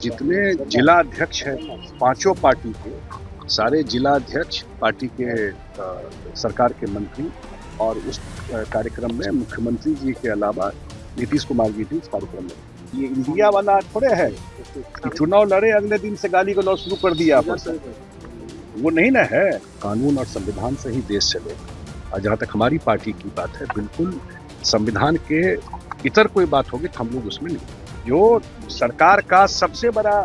जितने जिला अध्यक्ष हैं पांचों पार्टी के, सारे जिला अध्यक्ष पार्टी के सरकार के मंत्री और उस कार्यक्रम में मुख्यमंत्री जी के अलावा नीतीश कुमार जी भी इस कार्यक्रम में। ये इंडिया वाला थोड़े है कि चुनाव लड़े अगले दिन से गाली गलौज शुरू कर दिया, वो नहीं ना है। कानून और संविधान से ही देश चलेगा। और जहाँ तक हमारी पार्टी की बात है, बिल्कुल संविधान के इतर कोई बात होगी तो हम लोग उसमें नहीं। जो सरकार का सबसे बड़ा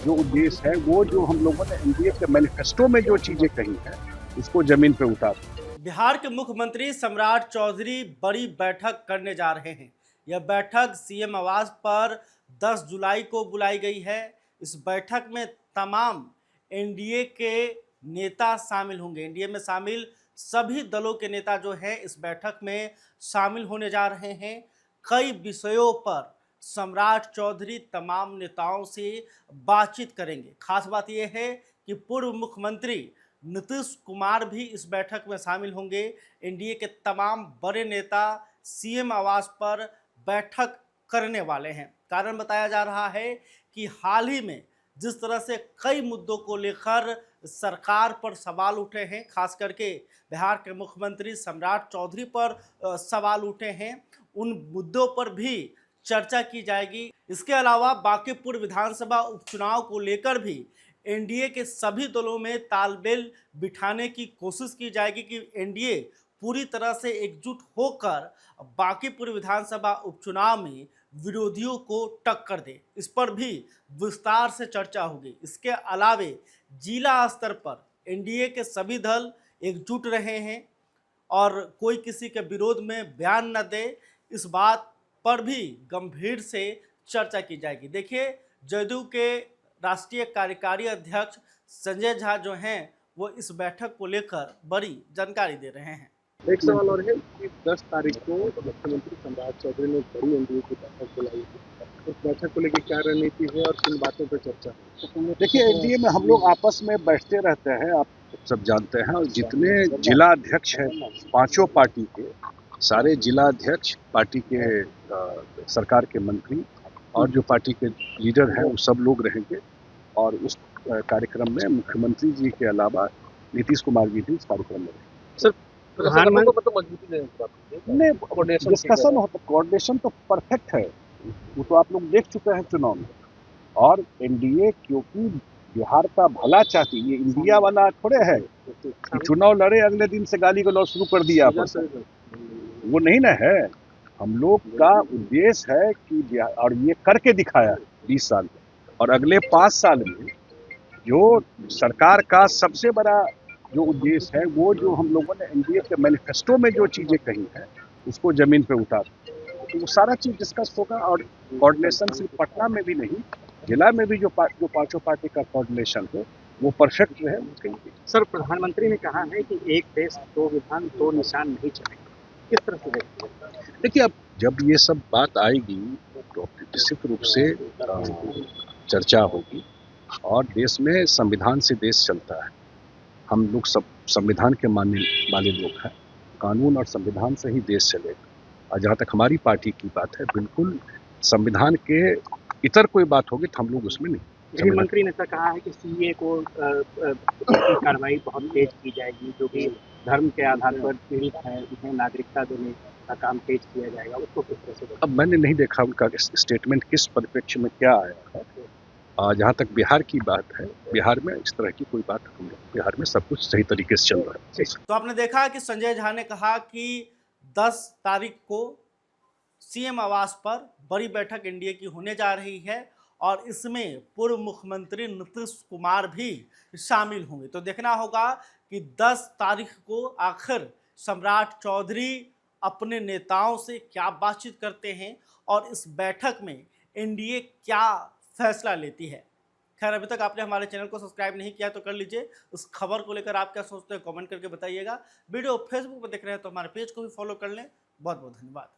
जो उद्देश्य है, वो जो हम लोगों ने एनडीए के मैनिफेस्टो में जो चीजें कही हैं, उसको जमीन पे उतार। बिहार के मुख्यमंत्री सम्राट चौधरी बड़ी बैठक करने जा रहे हैं। यह बैठक सीएम आवास पर 10 जुलाई को बुलाई गई है। इस बैठक में तमाम एनडीए के नेता शामिल होंगे। एनडीए में शामिल सभी दलों के नेता जो हैं इस बैठक में शामिल होने जा रहे हैं। कई विषयों पर सम्राट चौधरी तमाम नेताओं से बातचीत करेंगे। खास बात यह है कि पूर्व मुख्यमंत्री नीतीश कुमार भी इस बैठक में शामिल होंगे। एनडीए के तमाम बड़े नेता सीएम आवास पर बैठक करने वाले हैं। कारण बताया जा रहा है कि हाल ही में जिस तरह से कई मुद्दों को लेकर सरकार पर सवाल उठे हैं, खास करके बिहार के मुख्यमंत्री सम्राट चौधरी पर सवाल उठे हैं, उन मुद्दों पर भी चर्चा की जाएगी। इसके अलावा बांकीपुर विधानसभा उपचुनाव को लेकर भी एनडीए के सभी दलों में तालमेल बिठाने की कोशिश की जाएगी कि एनडीए पूरी तरह से एकजुट होकर बांकीपुर विधानसभा उपचुनाव में विरोधियों को टक्कर दे। इस पर भी विस्तार से चर्चा होगी। इसके अलावे जिला स्तर पर एनडीए के सभी दल एकजुट रहे हैं और कोई किसी के विरोध में बयान न दे, इस बात पर भी गंभीर से चर्चा की जाएगी। देखिए, जदयू के राष्ट्रीय कार्यकारी अध्यक्ष संजय झा जो हैं वो इस बैठक को लेकर बड़ी जानकारी दे रहे हैं। एक सवाल और है कि 10 तारीख को मुख्यमंत्री सम्राट चौधरी ने बड़ी एनडीए की बैठक बुलाई है। उस बैठक को लेकर क्या रणनीति है और किन बातों पर चर्चा है? देखिए, एनडीए में हम लोग आपस में बैठते रहते हैं, आप सब जानते हैं। और जितने जिला अध्यक्ष हैं पांचों पार्टी के, सारे जिला अध्यक्ष पार्टी के सरकार के मंत्री और जो पार्टी के लीडर हैं वो सब लोग रहेंगे। और उस कार्यक्रम में मुख्यमंत्री जी के अलावा नीतीश कुमार जी भी इस कार्यक्रम में रहेंगे। सर, प्रधानमंत्री डिस्कशन होता, कोऑर्डिनेशन तो परफेक्ट है, वो तो आप लोग देख चुके हैं चुनाव में। और एनडीए क्योंकि बिहार का भला चाहती, ये इंडिया वाला थोड़े है कि चुनाव लड़े अगले दिन से गाली गलौज शुरू कर दिया, वो नहीं ना है। हम लोग का उद्देश्य है कि और ये करके दिखाया 20 साल में, और अगले 5 साल में जो सरकार का सबसे बड़ा जो उद्देश्य है, वो जो हम लोगों ने एनडीए के मैनिफेस्टो में जो चीजें कही हैं, उसको जमीन पे उतार। तो वो सारा चीज डिस्कस होगा। और कोऑर्डिनेशन सिर्फ पटना में भी नहीं, जिला में भी जो पांचों पार्टी का कोऑर्डिनेशन हो वो परफेक्ट रहे, उसके लिए। सर, प्रधानमंत्री ने कहा है कि एक देश दो विधान दो निशान नहीं चलेगा, किस तरह से देखते हैं? देखिए, अब जब ये सब बात आएगी तो निश्चित रूप से चर्चा होगी। और देश में संविधान से देश चलता है। हम लोग सब संविधान के मानने वाले लोग हैं। कानून और संविधान से ही देश चलेगा। और जहाँ तक हमारी पार्टी की बात है, बिल्कुल संविधान के इतर कोई बात होगी तो हम लोग उसमें नहीं। गृह मंत्री ने कहा है कि सीए को कार्रवाई बहुत तेज की जाएगी, जो भी धर्म के आधार पर पीड़ित है उन्हें नागरिकता देने का काम तेज किया जाएगा, उसको किस तरह से? अब मैंने नहीं देखा उनका स्टेटमेंट किस परिप्रेक्ष्य में क्या आया है। जहाँ तक बिहार की बात है, बिहार में इस तरह की कोई बात हम लोग, बिहार में सब कुछ सही तरीके से चल रहा है। तो आपने देखा कि संजय झा ने कहा कि 10 तारीख को सीएम आवास पर बड़ी बैठक एनडीए की होने जा रही है और इसमें पूर्व मुख्यमंत्री नीतीश कुमार भी शामिल होंगे। तो देखना होगा कि 10 तारीख को आखिर सम्राट चौधरी अपने नेताओं से क्या बातचीत करते हैं और इस बैठक में एनडीए क्या फैसला लेती है। खैर, अभी तक आपने हमारे चैनल को सब्सक्राइब नहीं किया तो कर लीजिए। उस खबर को लेकर आप क्या सोचते हैं कमेंट करके बताइएगा। वीडियो फेसबुक पर देख रहे हैं तो हमारे पेज को भी फॉलो कर लें। बहुत बहुत धन्यवाद।